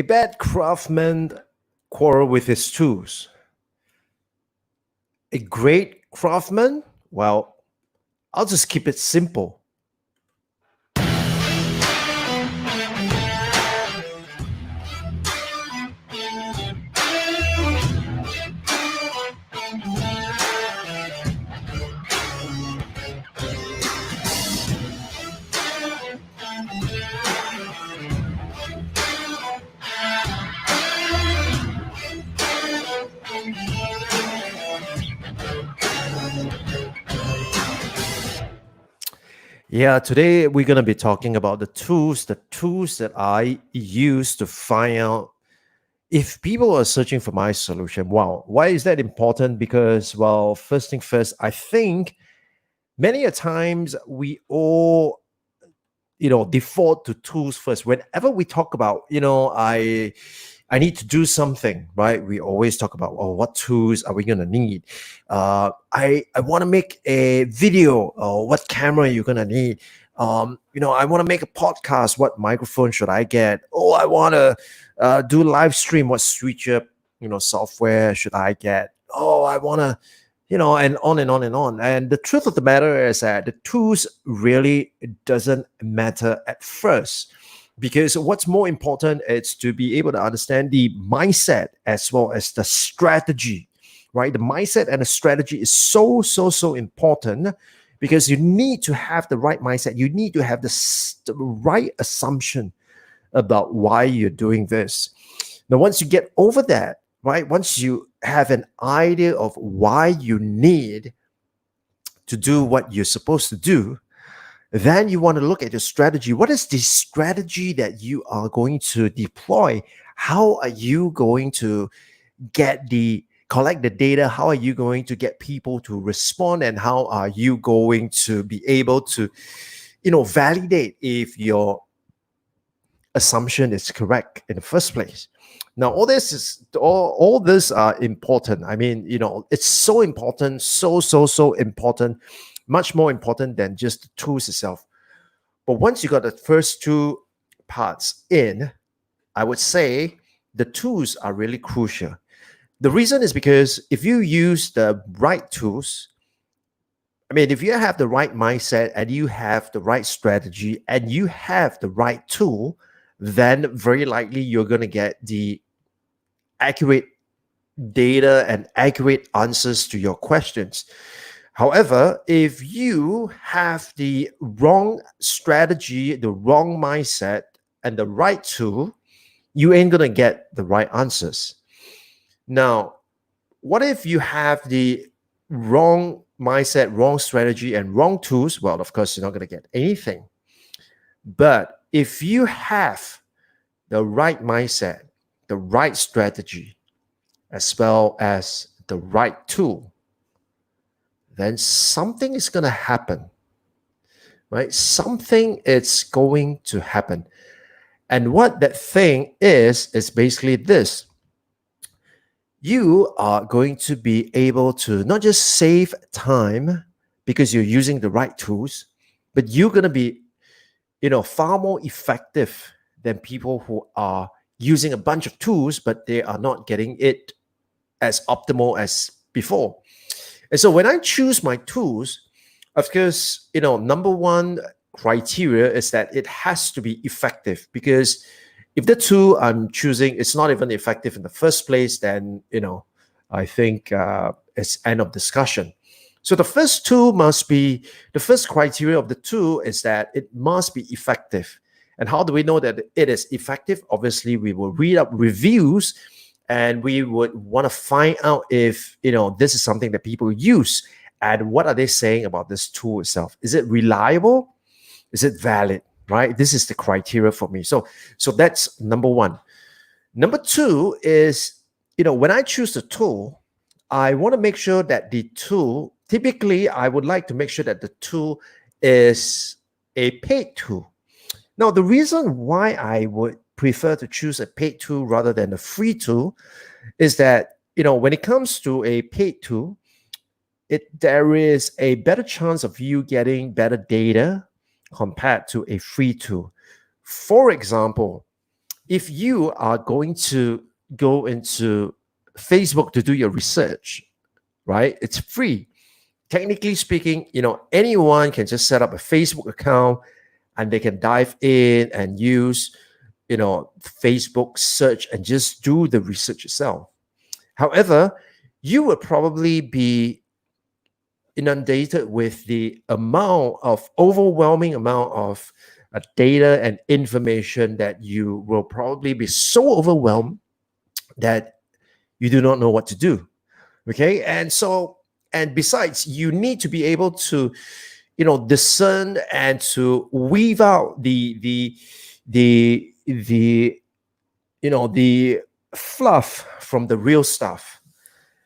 A bad craftsman quarrel with his tools. A great craftsman, well, I'll just keep it simple. Yeah, today we're going to be talking about the tools that I use to find out if people are searching for my solution. Wow, why is that important? Because, well, first thing first, I think many a times we all default to tools first whenever we talk about I need to do something, right? We always talk about, oh, what tools are we gonna need? I want to make a video, or what camera you're gonna need? I want to make a podcast. What microphone should I get? Oh, I want to do live stream. What switcher, software should I get? Oh, I want to, and on and on and on. And the truth of the matter is that the tools really doesn't matter at first, because what's more important is to be able to understand the mindset as well as the strategy, right? The mindset and the strategy is so important, because you need to have the right mindset. You need to have the right assumption about why you're doing this. Now, once you get over that, right? Once you have an idea of why you need to do what you're supposed to do, then you want to look at your strategy. What is the strategy that you are going to deploy? How are you going to collect the data? How are you going to get people to respond? And how are you going to be able to, validate if your assumption is correct in the first place? Now, all this are important. I mean, it's so important, so important, much more important than just the tools itself. But once you got the first two parts in, I would say the tools are really crucial. The reason is because if you use the right tools, I mean, if you have the right mindset and you have the right strategy and you have the right tool, then very likely you're going to get the accurate data and accurate answers to your questions. However, if you have the wrong strategy, the wrong mindset, and the right tool, you ain't going to get the right answers. Now, what if you have the wrong mindset, wrong strategy, and wrong tools? Well, of course, you're not going to get anything. But if you have the right mindset, the right strategy, as well as the right tool, then something is going to happen, right? Something is going to happen. And what that thing is basically this. You are going to be able to not just save time because you're using the right tools, but you're going to be, far more effective than people who are using a bunch of tools, but they are not getting it as optimal as before. And so when I choose my tools, of course, number one criteria is that it has to be effective, because if the tool I'm choosing is not even effective in the first place, then, I think it's end of discussion. So the first criteria of the tool is that it must be effective. And how do we know that it is effective? Obviously, we will read up reviews and we would want to find out if, this is something that people use and what are they saying about this tool itself. Is it reliable? Is it valid? Right? This is the criteria for me. So that's number one. Number two is, when I choose the tool, I want to make sure that the tool, typically, I would like to make sure that the tool is a paid tool. Now, the reason why I would prefer to choose a paid tool rather than a free tool is that, when it comes to a paid tool, there is a better chance of you getting better data compared to a free tool. For example, if you are going to go into Facebook to do your research, right? It's free. Technically speaking, anyone can just set up a Facebook account and they can dive in and use, Facebook search and just do the research yourself. However, you would probably be inundated with the overwhelming amount of data and information that you will probably be so overwhelmed that you do not know what to do. Okay. And besides, you need to be able to, discern and to weave out the the fluff from the real stuff.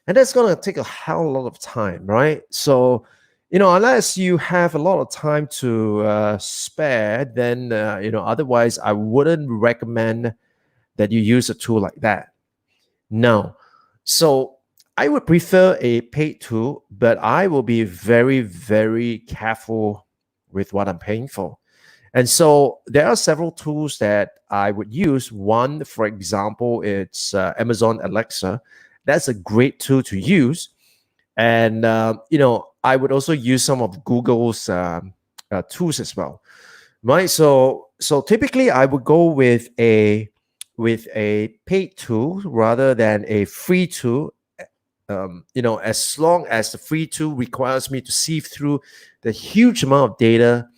And that's going to take a hell of a lot of time, right? So, unless you have a lot of time to spare, then, otherwise, I wouldn't recommend that you use a tool like that. No. So, I would prefer a paid tool, but I will be very, very careful with what I'm paying for. And so there are several tools that I would use. One, for example, it's Amazon Alexa. That's a great tool to use. And, I would also use some of Google's tools as well, right? So typically I would go with a paid tool rather than a free tool. As long as the free tool requires me to sieve through the huge amount of data,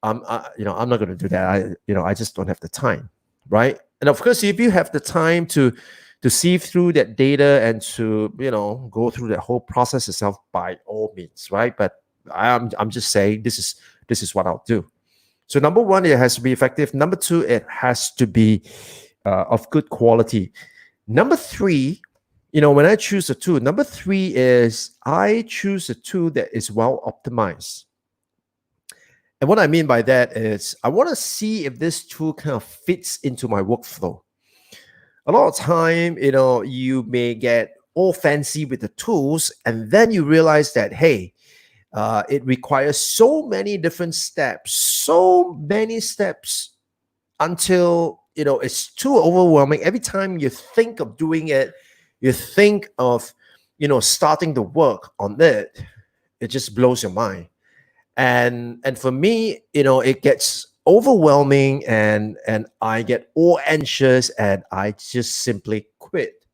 I'm not going to do that. I just don't have the time, right? And of course, if you have the time to sieve through that data and to go through that whole process itself, by all means, right? But I'm just saying this is what I'll do. So number one, it has to be effective. Number two, it has to be of good quality. Number three, when I choose a tool, number three is I choose a tool that is well optimized. And what I mean by that is I want to see if this tool kind of fits into my workflow. A lot of time, you may get all fancy with the tools, and then you realize that, hey, it requires so many different steps, until, it's too overwhelming. Every time you think of doing it, you think of, starting the work on it, it just blows your mind. And for me, it gets overwhelming and I get all anxious and I just simply quit.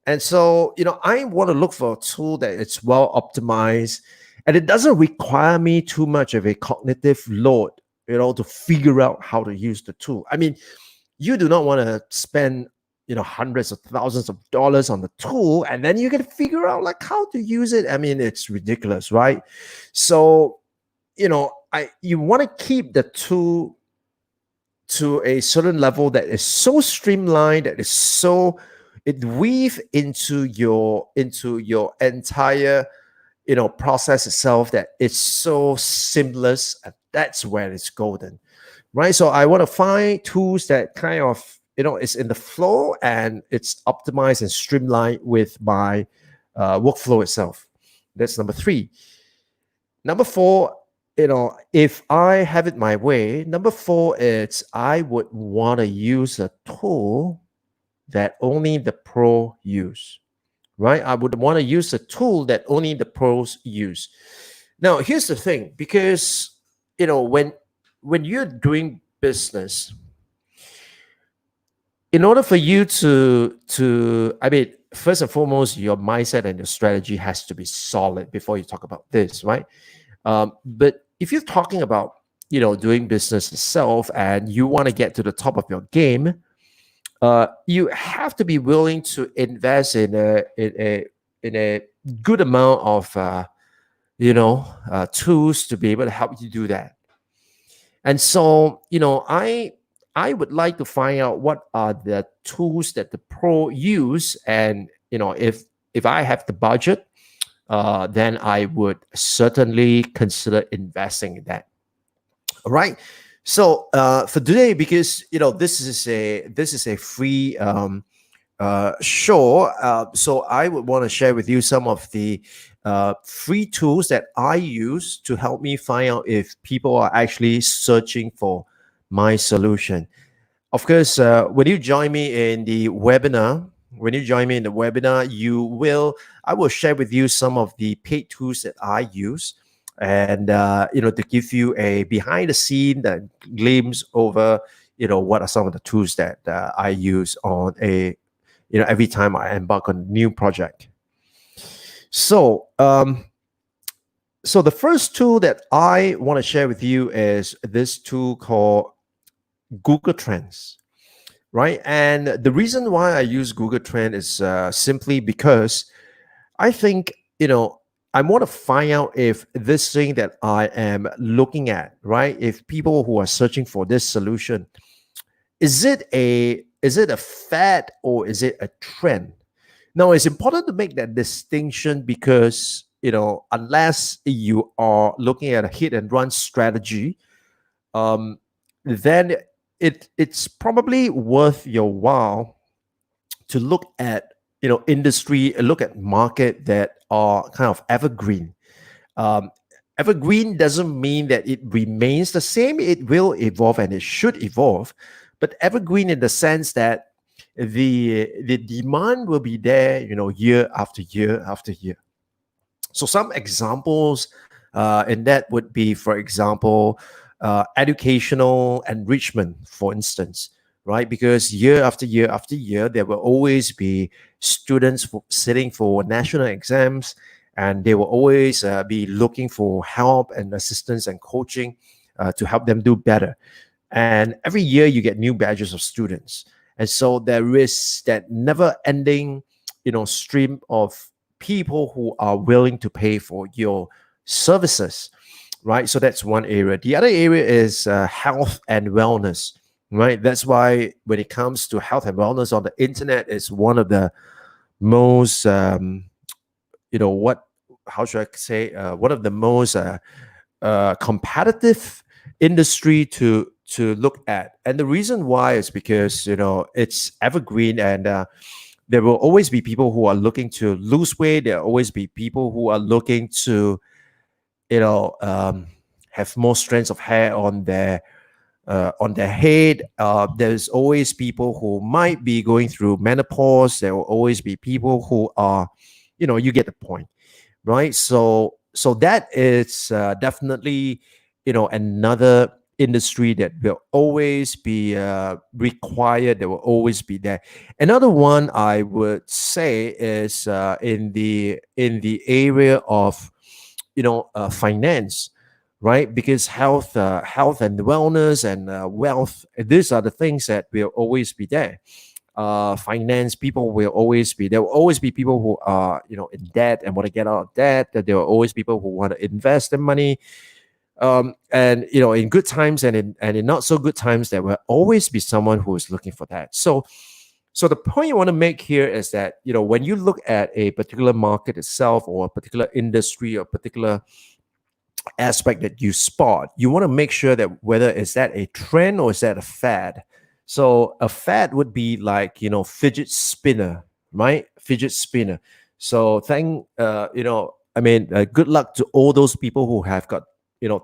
And so, I want to look for a tool that is well optimized and it doesn't require me too much of a cognitive load, to figure out how to use the tool. I mean, you do not want to spend, hundreds of thousands of dollars on the tool and then you can figure out like how to use it. I mean, it's ridiculous, right? So, you want to keep the tool to a certain level that is so streamlined, that is so it weave into your entire process itself, that it's so seamless, and that's where it's golden, right? So I want to find tools that kind of it's in the flow and it's optimized and streamlined with my workflow itself. That's number three. Number four, if I have it my way, number four is I would want to use a tool that only the pro use, right? I would want to use a tool that only the pros use. Now, here's the thing, because, when you're doing business, in order for you I mean, first and foremost, your mindset and your strategy has to be solid before you talk about this, right? But if you're talking about, doing business itself and you want to get to the top of your game, you have to be willing to invest in a good amount of, tools to be able to help you do that. And so, I would like to find out what are the tools that the pro use, and if I have the budget, then I would certainly consider investing in that. All right. So for today, because this is a free show, so I would want to share with you some of the free tools that I use to help me find out if people are actually searching for my solution. Of course, when you join me in the webinar, you will, I will share with you some of the paid tools that I use, and to give you a behind the scene that glimpse over, what are some of the tools that I use on a, every time I embark on a new project. So, so the first tool that I want to share with you is this tool called Google Trends, right? And the reason why I use Google Trend is simply because I think, I want to find out if this thing that I am looking at, right? If people who are searching for this solution, is it a fad or is it a trend? Now, it's important to make that distinction because, unless you are looking at a hit and run strategy, um, then it's probably worth your while to look at, industry, look at market that are kind of evergreen. Um, Evergreen doesn't mean that it remains the same. It will evolve and it should evolve, but evergreen in the sense that the demand will be there, year after year after year. So some examples in that would be, for example, educational enrichment, for instance, right? Because year after year after year, there will always be students sitting for national exams, and they will always be looking for help and assistance and coaching to help them do better. And every year you get new batches of students, and so there is that never-ending, stream of people who are willing to pay for your services, right? So that's one area. The other area is health and wellness, right? That's why when it comes to health and wellness on the internet, it's one of the most, what, how should I say, one of the most competitive industry to look at. And the reason why is because, it's evergreen, and there will always be people who are looking to lose weight. There will always be people who are looking to, have more strands of hair on their head. There's always people who might be going through menopause. There will always be people who are, you get the point, right? So that is definitely, another industry that will always be required. That will always be there. Another one I would say is in the area of, finance, right? Because health and wellness and wealth, these are the things that will always be there. Finance people will always be there. Will always be people who are, in debt and want to get out of debt. That there will always people who want to invest their money. And in good times and in not so good times, there will always be someone who is looking for that. So the point you want to make here is that, when you look at a particular market itself, or a particular industry, or particular aspect that you spot, you want to make sure that whether is that a trend or is that a fad. So a fad would be like, fidget spinner, right? Fidget spinner. So good luck to all those people who have got,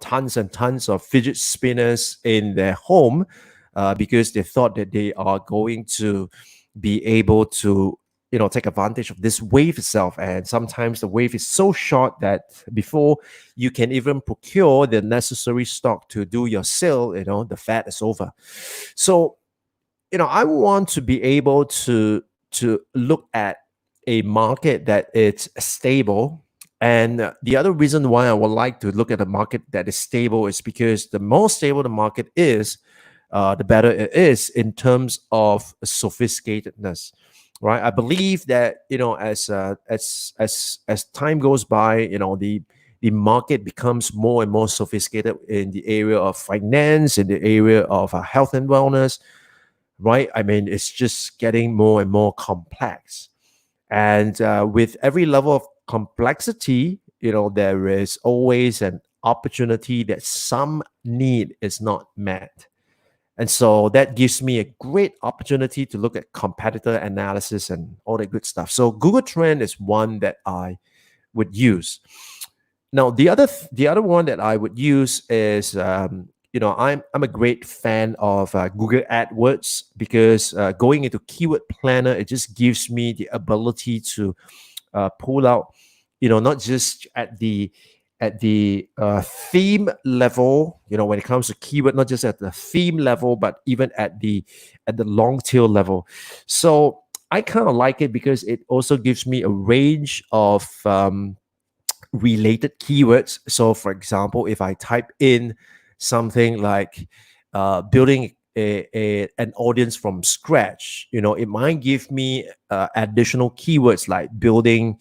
tons and tons of fidget spinners in their home, because they thought that they are going to be able to, take advantage of this wave itself. And sometimes the wave is so short that before you can even procure the necessary stock to do your sale, the fad is over. So, I want to be able to look at a market that is stable. And the other reason why I would like to look at a market that is stable is because the more stable the market is, the better it is in terms of sophisticatedness, right? I believe that, as time goes by, the market becomes more and more sophisticated in the area of finance, in the area of health and wellness, right? I mean, it's just getting more and more complex. And with every level of complexity, there is always an opportunity that some need is not met. And so that gives me a great opportunity to look at competitor analysis and all that good stuff. So Google Trend is one that I would use. Now, the other one that I would use is, I'm a great fan of Google AdWords because going into keyword planner, it just gives me the ability to pull out, not just at the theme level, when it comes to keyword, not just at the theme level, but even at the long tail level. So I kind of like it because it also gives me a range of related keywords. So, for example, if I type in something like building an audience from scratch, it might give me additional keywords like building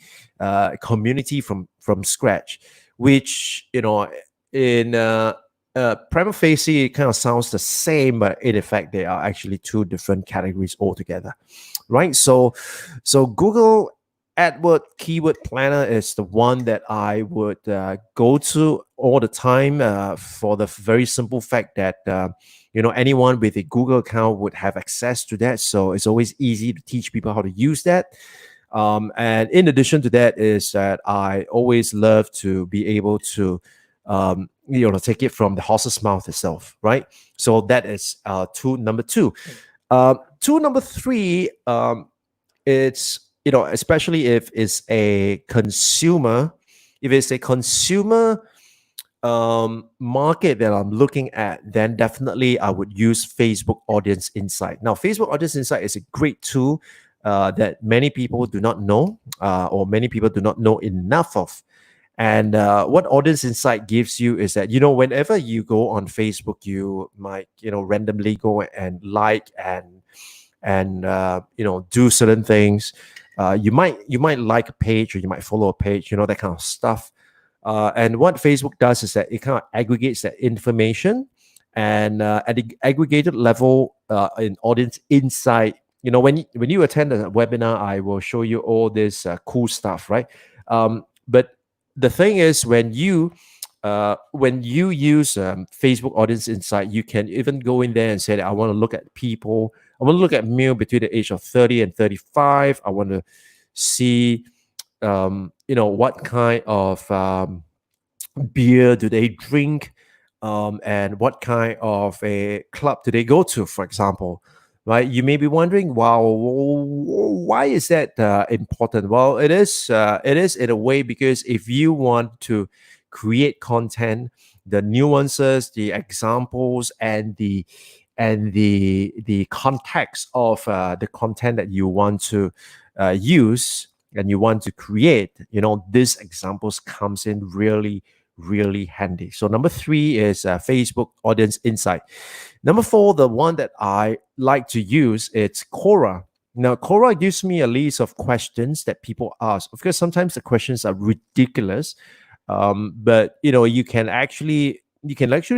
community from scratch, which in prima facie it kind of sounds the same, but in effect they are actually two different categories altogether, right? So Google AdWord Keyword Planner is the one that I would go to all the time for the very simple fact that anyone with a Google account would have access to that. So it's always easy to teach people how to use that. And in addition to that, is that I always love to be able to take it from the horse's mouth itself, right? So that is tool number two. Tool number three. It's especially if it's a consumer market that I'm looking at, then definitely I would use Facebook Audience Insight. Now, Facebook Audience Insight is a great tool that many people do not know, or many people do not know enough of. And what Audience Insight gives you is that whenever you go on Facebook, you might randomly go and like and do certain things. You might like a page, or you might follow a page, that kind of stuff. And what Facebook does is that it kind of aggregates that information, and at the aggregated level, in Audience Insight, when you attend a webinar, I will show you all this cool stuff, right? But the thing is, when you use Facebook Audience Insight, you can even go in there and say that I want to look at people. I want to look at male between the age of 30 and 35. I want to see, what kind of beer do they drink, and what kind of a club do they go to, for example, right? You may be wondering, wow, why is that important? Well, it is in a way, because if you want to create content, the nuances, the examples, and the context of the content that you want to use and you want to create, these examples comes in really, really handy. So number three is Facebook Audience Insight. Number four, the one that I like to use, it's Quora. Now, Quora gives me a list of questions that people ask. Of course, sometimes the questions are ridiculous, but you can actually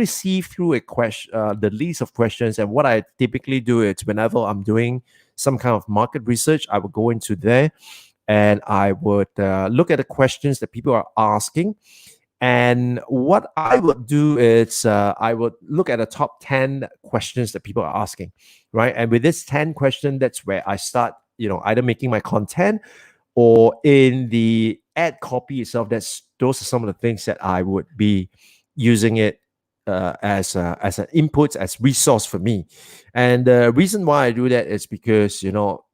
see through the list of questions. And what I typically do is, whenever I'm doing some kind of market research, I would go into there and I would look at the questions that people are asking. And what I would do is I would look at the top 10 questions that people are asking, right? And with this 10 question, that's where I start, either making my content, or in the ad copy itself. Those are some of the things that I would be using it as an input, as resource for me. And the reason why I do that is because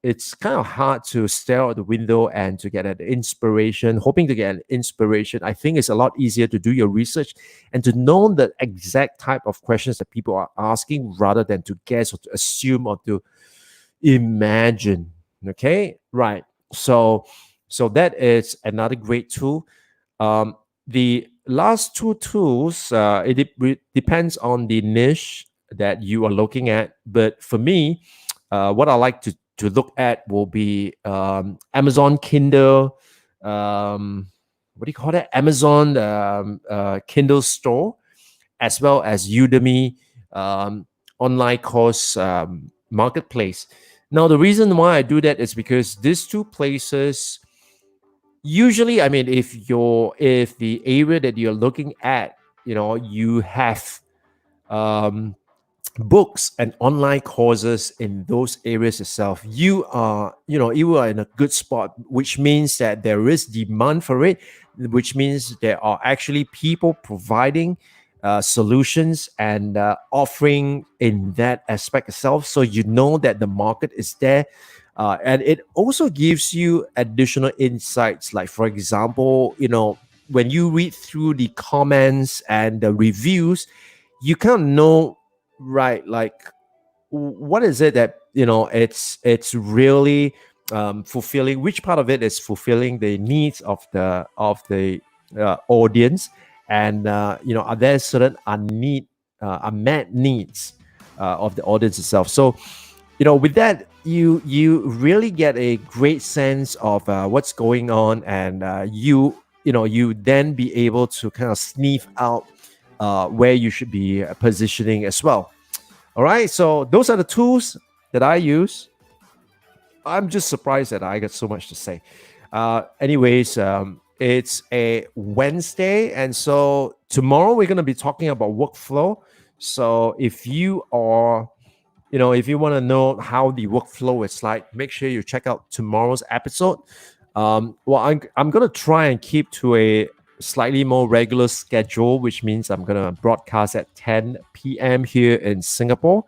it's kind of hard to stare out the window and to get an inspiration, hoping to get an inspiration. I think it's a lot easier to do your research and to know the exact type of questions that people are asking, rather than to guess or to assume or to imagine. Okay, right. So that is another great tool. The last two tools, depends on the niche that you are looking at. But for me, what I like to look at will be Amazon Kindle. What do you call that? Amazon Kindle store, as well as Udemy online course marketplace. Now, the reason why I do that is because these two places, usually, I mean, if the area that you're looking at, you have books and online courses in those areas itself, you are in a good spot, which means that there is demand for it, which means there are actually people providing solutions and offering in that aspect itself, so you know that the market is there. And it also gives you additional insights, like for example, when you read through the comments and the reviews, you kind of know, right, like what is it that it's really fulfilling, which part of it is fulfilling the needs of the audience, and are there certain unmet needs of the audience itself. So with that, you really get a great sense of what's going on, and you then be able to kind of sniff out where you should be positioning as well. All right, so those are the tools that I use. I'm just surprised that I got so much to say. Anyways, it's a Wednesday, and so tomorrow we're going to be talking about workflow. So if you are, if you want to know how the workflow is like, make sure you check out tomorrow's episode. Well, I'm going to try and keep to a slightly more regular schedule, which means I'm going to broadcast at 10 p.m. here in Singapore.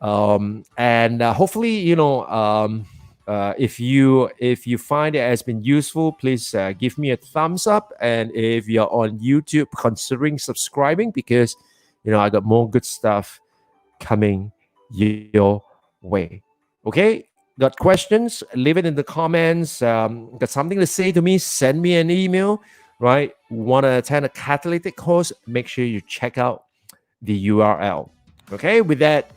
And hopefully, if you find it has been useful, please give me a thumbs up. And if you're on YouTube, considering subscribing, because I got more good stuff coming your way. Okay, got questions? Leave it in the comments. Got something to say to me? Send me an email. Right? Want to attend a catalytic course? Make sure you check out the URL. Okay, with that,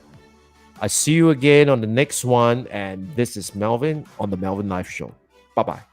I see you again on the next one. And this is Melvin on the Melvin Life Show. Bye bye.